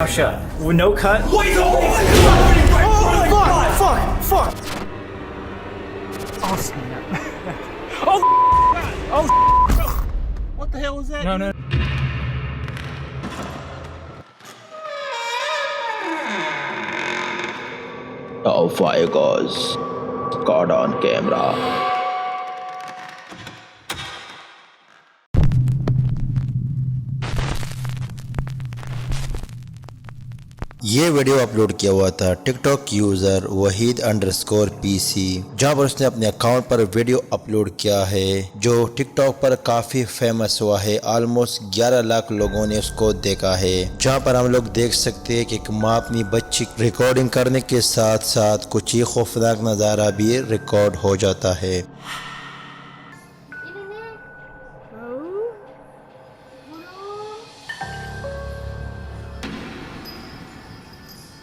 Shut. With no cut. Wait, Oh, fuck! Oh, snap. Oh, What the hell was that? no. Top 5 goes caught on camera. ये video upload किया हुआ था TikTok user वहीद_PC, जहां पर उसने अपने account पर वीडियो अपलोड किया है जो टिकटॉक पर काफ़ी फेमस हुआ है। ऑलमोस्ट 11 लाख लोगों ने उसको देखा है, जहां पर हम लोग देख सकते हैं कि एक माँ अपनी बच्ची रिकॉर्डिंग करने के साथ साथ कुछ ही खौफनाक नज़ारा भी रिकॉर्ड हो जाता है।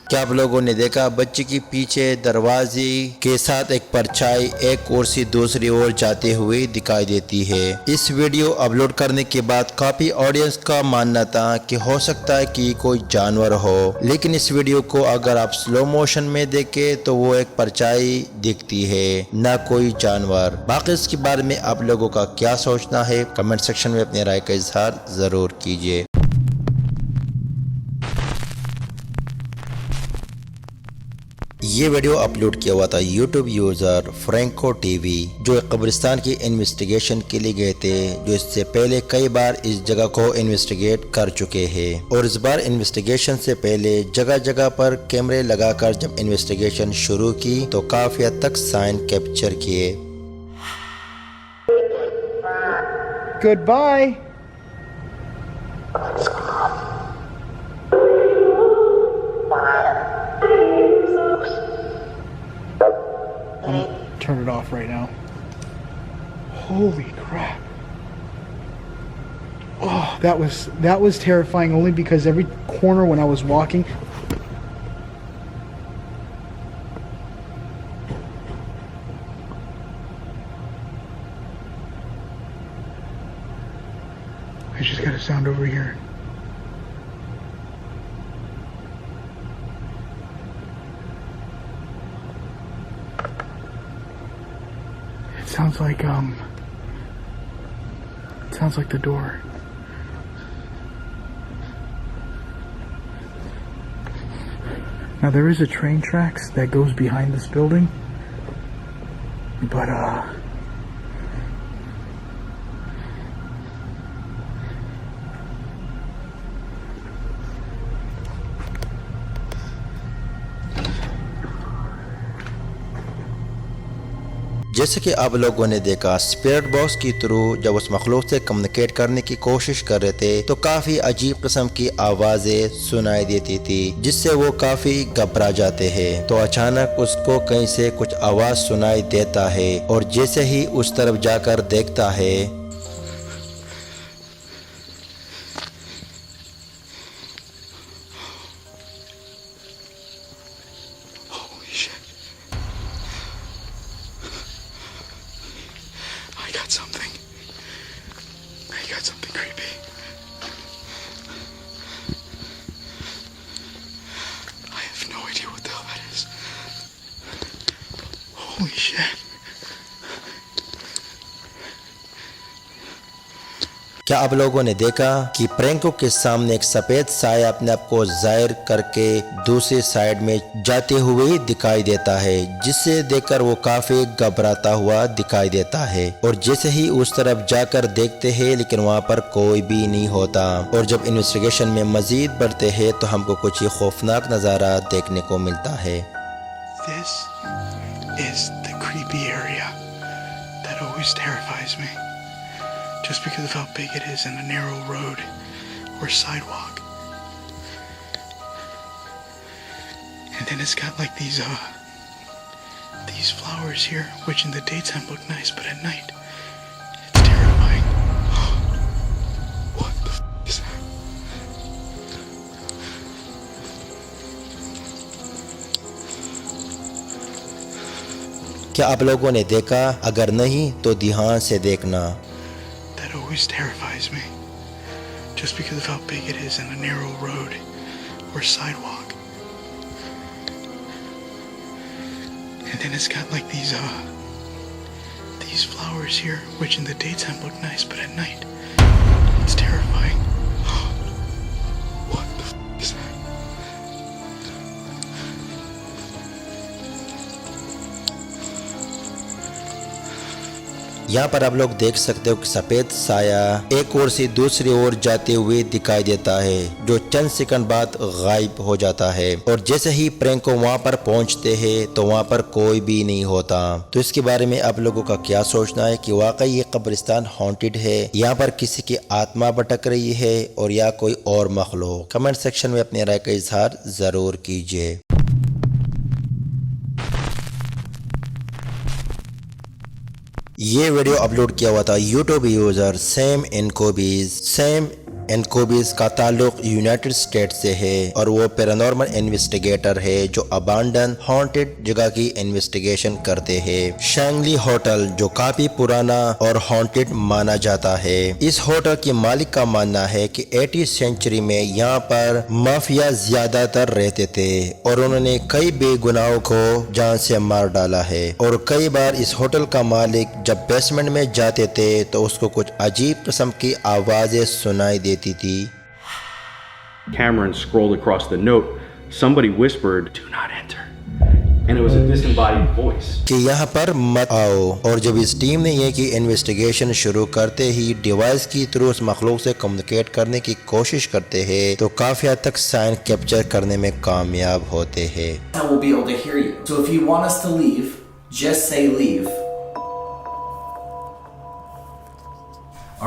क्या आप लोगों ने देखा बच्चे के पीछे दरवाजे के साथ एक परछाई एक ओर से दूसरी ओर जाते हुए दिखाई देती है। इस वीडियो अपलोड करने के बाद काफी ऑडियंस का मानना था कि हो सकता है कि कोई जानवर हो, लेकिन इस वीडियो को अगर आप स्लो मोशन में देखें तो वो एक परछाई दिखती है, न कोई जानवर। बाकी इसके बारे में आप लोगों का क्या सोचना है, कमेंट सेक्शन में अपनी राय का इजहार जरूर कीजिए। ये वीडियो अपलोड किया हुआ था यूट्यूब यूज़र फ्रैंको टीवी, जो एक कब्रिस्तान की इन्वेस्टिगेशन के लिए गए थे, जो इससे पहले कई बार इस जगह को इन्वेस्टिगेट कर चुके हैं। और इस बार इन्वेस्टिगेशन से पहले जगह जगह पर कैमरे लगाकर जब इन्वेस्टिगेशन शुरू की तो काफी हद तक साइन कैप्चर किए। Goodbye. Turn it off right now. Holy crap. Oh, that was terrifying only because every corner when I was walking. I just got a sound over here. It sounds like the door. Now there is a train tracks that goes behind this building, but जैसे कि आप लोगों ने देखा spirit box की through जब उस मखलूक से कम्युनिकेट करने की कोशिश कर रहे थे तो काफी अजीब किस्म की आवाजें सुनाई देती थी, जिससे वो काफी घबरा जाते हैं। तो अचानक उसको कहीं से कुछ आवाज सुनाई देता है और जैसे ही उस तरफ जाकर देखता है I got something creepy. I have no idea what the hell that is. Holy shit. क्या आप लोगों ने देखा कि फ्रैंको के सामने एक सफेद साया अपने आप को जाहिर करके दूसरी साइड में जाते हुए दिखाई देता है, जिससे देखकर वो काफी घबराता हुआ दिखाई देता है। और जैसे ही उस तरफ जाकर देखते हैं लेकिन वहाँ पर कोई भी नहीं होता। और जब इन्वेस्टिगेशन में मजीद बढ़ते हैं तो हमको कुछ ही खौफनाक नज़ारा देखने को मिलता है। This is the creepy area that always terrifies me. Just because of how big it is and a narrow road or sidewalk. And then it's got like these flowers here, which in the daytime look nice, but at night, it's terrifying. What the f*** is that? क्या आप लोगों ने देखा? अगर नहीं तो ध्यान से देखना। Always terrifies me just because of how big it is and a narrow road or sidewalk. And then it's got like these flowers here, which in the daytime look nice, but at night, it's terrifying. What the is that? यहाँ पर आप लोग देख सकते हो कि सफेद साया एक ओर से दूसरी ओर जाते हुए दिखाई देता है, जो चंद सेकंड बाद गायब हो जाता है। और जैसे ही प्रेंको वहाँ पर पहुँचते हैं तो वहाँ पर कोई भी नहीं होता। तो इसके बारे में आप लोगों का क्या सोचना है कि वाकई ये कब्रिस्तान हॉन्टेड है, यहाँ पर किसी की आत्मा भटक रही है और या कोई और मखलूक? कमेंट सेक्शन में अपनी राय का इजहार जरूर कीजिए। ये वीडियो अपलोड किया हुआ था यूट्यूब यूजर सैम एनकोबीज का ताल्लुक यूनाइटेड स्टेट से है और वो पैरानॉर्मल इन्वेस्टिगेटर है जो अबांडन हॉन्टेड जगह की इन्वेस्टिगेशन करते हैं। शैंगली होटल जो काफी पुराना और हॉन्टेड माना जाता है। इस होटल के मालिक का मानना है कि 80th सेंचुरी में यहाँ पर माफिया ज्यादातर रहते थे और उन्होंने कई बेगुनाहों को जान से मार डाला है। और कई बार इस होटल का मालिक जब बेसमेंट में जाते थे तो उसको कुछ अजीब किस्म की आवाजें सुनाई देती थी। Cameron scrolled across the note. Somebody whispered, "Do not enter," and it was a disembodied voice. कि यहाँ पर मत आओ। और जब इस टीम ने ये की इन्वेस्टिगेशन शुरू करते ही डिवाइस की थ्रू उस मखलूक से कम्युनिकेट करने की कोशिश करते हैं तो काफी हद तक साइन कैप्चर करने में कामयाब होते हैं। I will be able to hear you. So if you want us to leave, just say leave.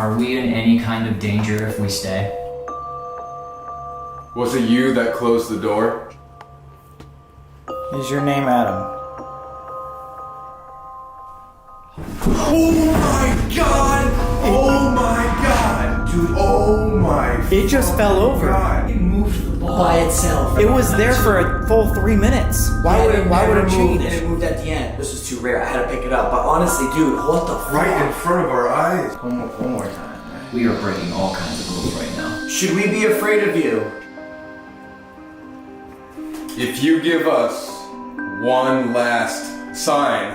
Are we in any kind of danger if we stay? Was it you that closed the door? Is your name Adam? Oh my god! Oh my god! Dude, oh my It just fell over. god! It moved the ball by itself. It was there for a full 3 minutes. Why would it never change? moved, and it moved at the end. This was too rare. I had to pick it up. But honestly, dude, what the fuck? Right in front of our eyes. One more time. We are breaking all kinds of rules right now. Should we be afraid of you? If you give us one last sign.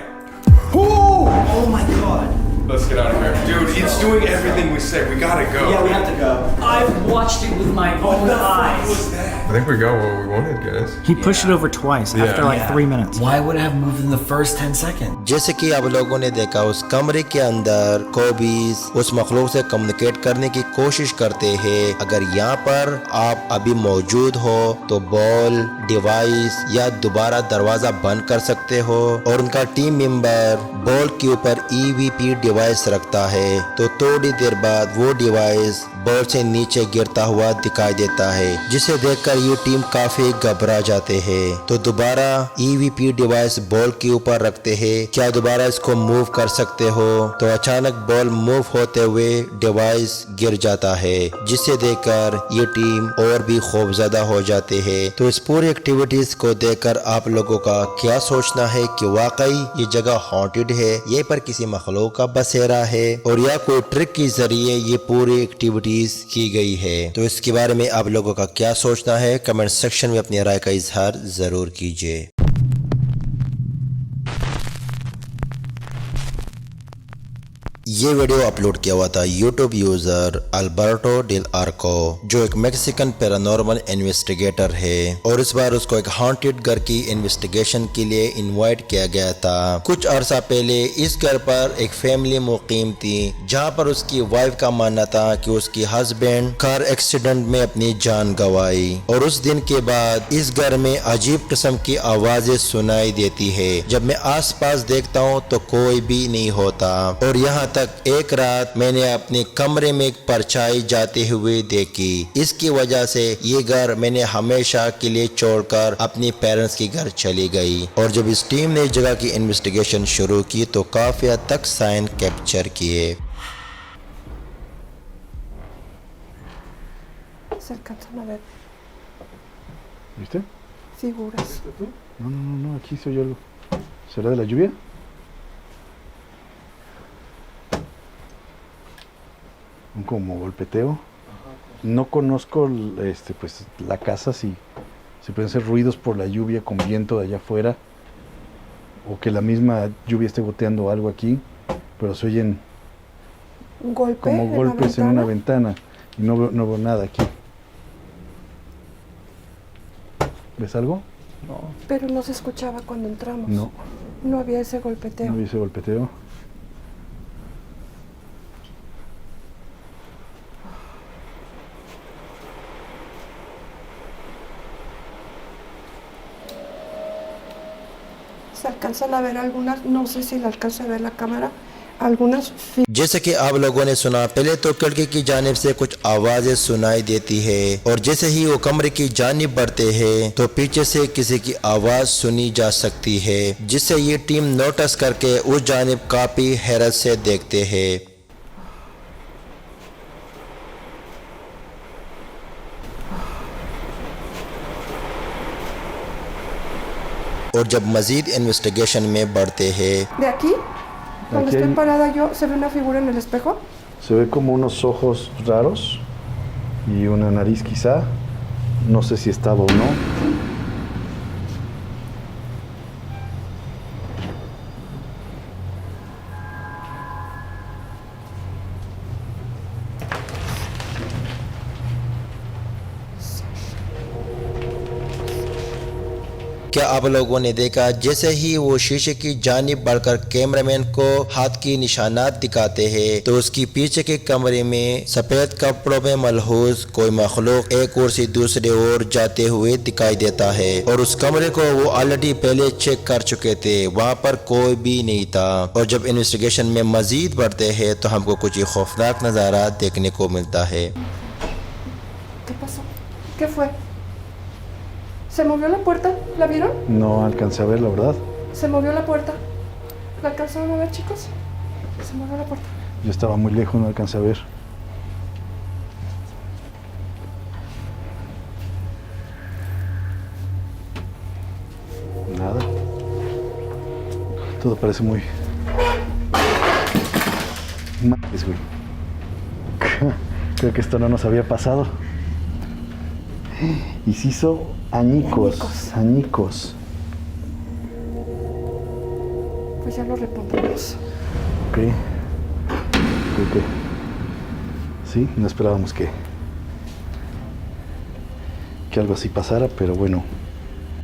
Oh my god. Let's get out of here. Dude, it's doing everything we say. We gotta go. Yeah, we have to go. I've watched it with my own eyes. I think we got what we wanted, guys. He pushed it over twice after like 3 minutes. Why would it have moved in the first 10 seconds? जैसे कि आप लोगों ने देखा उस कमरे के अंदर कोबीज उस मखलूक से कम्युनिकेट करने की कोशिश करते हैं। अगर यहाँ पर आप अभी मौजूद हो तो बॉल डिवाइस या दोबारा दरवाजा बंद कर सकते हो। और उनका टीम मेंबर बॉल के ऊपर EVP डिवाइस रखता है तो थोड़ी देर बाद वो डिवाइस बॉल से नीचे गिरता हुआ दिखाई देता है, जिसे देखकर ये टीम काफी घबरा जाते हैं। तो दोबारा EVP डिवाइस बॉल के ऊपर रखते हैं, क्या दोबारा इसको मूव कर सकते हो? तो अचानक बॉल मूव होते हुए डिवाइस गिर जाता है, जिसे देखकर ये टीम और भी खौफजदा हो जाते हैं। तो इस पूरी एक्टिविटीज को देखकर आप लोगों का क्या सोचना है कि वाकई ये जगह हॉन्टेड है, ये पर किसी मखलूक का बसेरा है और या कोई ट्रिक के जरिए ये पूरी एक्टिविटीज की गई है? तो इसके बारे में आप लोगों का क्या सोचना है? कमेंट सेक्शन में अपनी राय का इजहार जरूर कीजिए। ये वीडियो अपलोड किया हुआ था यूट्यूब यूजर अल्बर्टो डेल आर्को, जो एक मैक्सिकन पैरानॉर्मल इन्वेस्टिगेटर है और इस बार उसको एक हॉन्टेड घर की इन्वेस्टिगेशन के लिए इनवाइट किया गया था। कुछ अरसा पहले इस घर पर एक फैमिली मुकीम थी, जहां पर उसकी वाइफ का मानना था कि उसकी हस्बैंड कार एक्सीडेंट में अपनी जान गंवाई। और उस दिन के बाद इस घर में अजीब किस्म की आवाजें सुनाई देती है। जब मैं आसपास देखता हूँ तो कोई भी नहीं होता। और यहाँ तक एक रात मैंने अपने कमरे में एक परछाई जाते हुए देखी। इसकी वजह से ये घर मैंने हमेशा के लिए छोड़कर अपने पेरेंट्स के घर चली गई। और जब इस टीम ने इस जगह की इन्वेस्टिगेशन शुरू की तो काफी हद तक साइन कैप्चर किए। Se alcanzan a ver ¿Viste? figuras. No, aquí se oye algo. ¿Será de la lluvia? Un como golpeteo. No conozco pues la casa, si Si pueden ser ruidos por la lluvia con viento de allá afuera, o que la misma lluvia esté goteando algo aquí, pero se oyen como golpes en una ventana y no veo nada aquí. ¿Ves algo? No. Pero no se escuchaba cuando entramos. No. No había ese golpeteo. No había ese golpeteo. Se alcanzan a ver algunas, no sé si la alcanza a ver la cámara, algunas जैसे कि आप लोगों ने सुना, पहले तो खिड़की की जानिब से कुछ आवाजें सुनाई देती है और जैसे ही वो कमरे की जानिब बढ़ते हैं तो पीछे से किसी की आवाज सुनी जा सकती है, जिससे ये टीम नोटिस करके उस जानिब काफी हैरत से देखते हैं। और जब मजीद इन्वेस्टिगेशन में बढ़ते हैं, de aquí, donde Aquí estoy hay- parada yo, se ve una figura en el espejo. Se ve como unos ojos raros y una nariz quizá. No sé si estaba o no. क्या आप लोगों ने देखा जैसे ही वो शीशे की जानिब बढ़कर कैमरामैन को हाथ की निशानात दिखाते हैं तो उसकी पीछे के कमरे में सफेद कपड़ों में मलहूज कोई मखलूक एक ओर से दूसरे ओर जाते हुए दिखाई देता है और उस कमरे को वो ऑलरेडी पहले चेक कर चुके थे, वहाँ पर कोई भी नहीं था। और जब इन्वेस्टिगेशन में मजीद बढ़ते हैं तो हमको कुछ ही खौफनाक नज़ारा देखने को मिलता है। ¿Qué pasó? ¿Qué fue? ¿Se movió la puerta? ¿La vieron? No alcancé a ver, la verdad. Se movió la puerta. ¿La alcanzaron a ver, chicos? Se movió la puerta. Yo estaba muy lejos, no alcancé a ver. Nada. Todo parece muy... Madres, güey. Creo que esto no nos había pasado. Y se hizo añicos, añicos. Pues ya lo repondremos. Ok. Sí, no esperábamos que algo así pasara, pero bueno.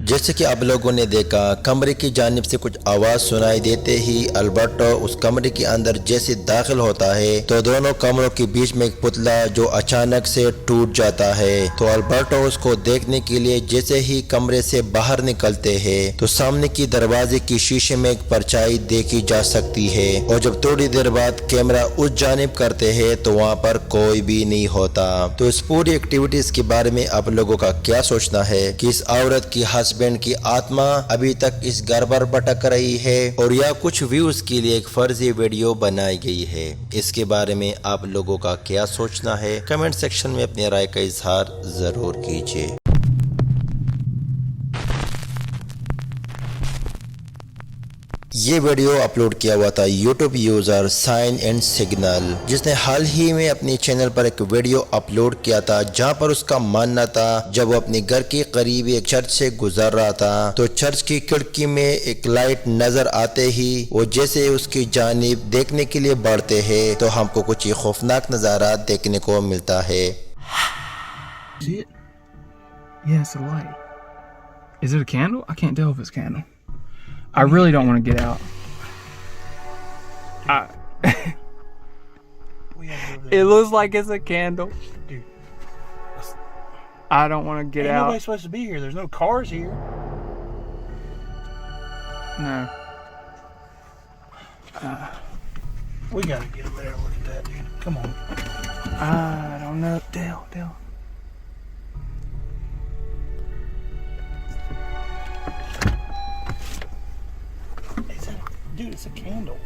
जैसे कि आप लोगों ने देखा, कमरे की जानिब से कुछ आवाज़ सुनाई देते ही अल्बर्टो उस कमरे के अंदर जैसे दाखिल होता है तो दोनों कमरों के बीच में एक पुतला जो अचानक से टूट जाता है। तो अल्बर्टो उसको देखने के लिए जैसे ही कमरे से बाहर निकलते हैं तो सामने की दरवाजे की शीशे में एक परछाई देखी जा सकती है और जब थोड़ी देर बाद कैमरा उस जानिब करते हैं तो वहाँ पर कोई भी नहीं होता। तो इस पूरी एक्टिविटीज के बारे में आप लोगों का क्या सोचना है कि इस औरत की हस्बैंड की आत्मा अभी तक इस घर पर भटक रही है और या कुछ व्यूज के लिए एक फर्जी वीडियो बनाई गई है? इसके बारे में आप लोगों का क्या सोचना है? कमेंट सेक्शन में अपनी राय का इजहार जरूर कीजिए। ये वीडियो अपलोड किया हुआ था YouTube user sign and signal, जिसने हाल ही में अपने चैनल पर एक वीडियो अपलोड किया था जहां पर उसका मानना था जब वो अपने घर के करीब एक चर्च से गुजर रहा था तो चर्च की खिड़की में एक लाइट नजर आते ही वो जैसे उसकी जानिब देखने के लिए बढ़ते हैं तो हमको कुछ ही खौफनाक नजारा देखने को मिलता है। See it? Yeah, it's a light. Is it a candle? I can't tell if it's a candle. I really don't want to get out. It looks like it's a candle. Dude. I don't want to get Ain't out. nobody supposed to be here. There's no cars here. No. We gotta get over there and look at that, dude. Come on. I don't know. Dale. Dude, it's a candle.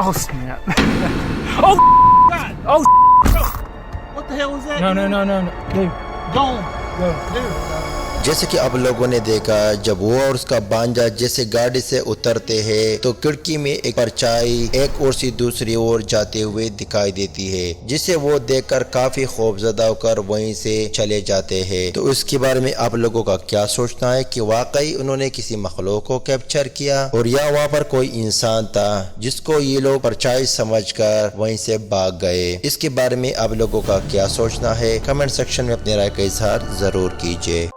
Oh snap. Oh, God! Oh. What the hell is that? No. dude? Dude. Go. Dude. जैसे कि आप लोगों ने देखा, जब वो और उसका भांजा जैसे गाड़ी से उतरते हैं तो खिड़की में एक परछाई एक ओर से दूसरी ओर जाते हुए दिखाई देती है, जिसे वो देखकर काफी खौफजदा होकर वहीं से चले जाते हैं। तो इसके बारे में आप लोगों का क्या सोचना है कि वाकई उन्होंने किसी मखलूक को कैप्चर किया और या वहाँ पर कोई इंसान था जिसको ये लोग परछाई समझकर वहीं से भाग गए? इसके बारे में आप लोगों का क्या सोचना है? कमेंट सेक्शन में अपने राय का इजहार जरूर कीजिए।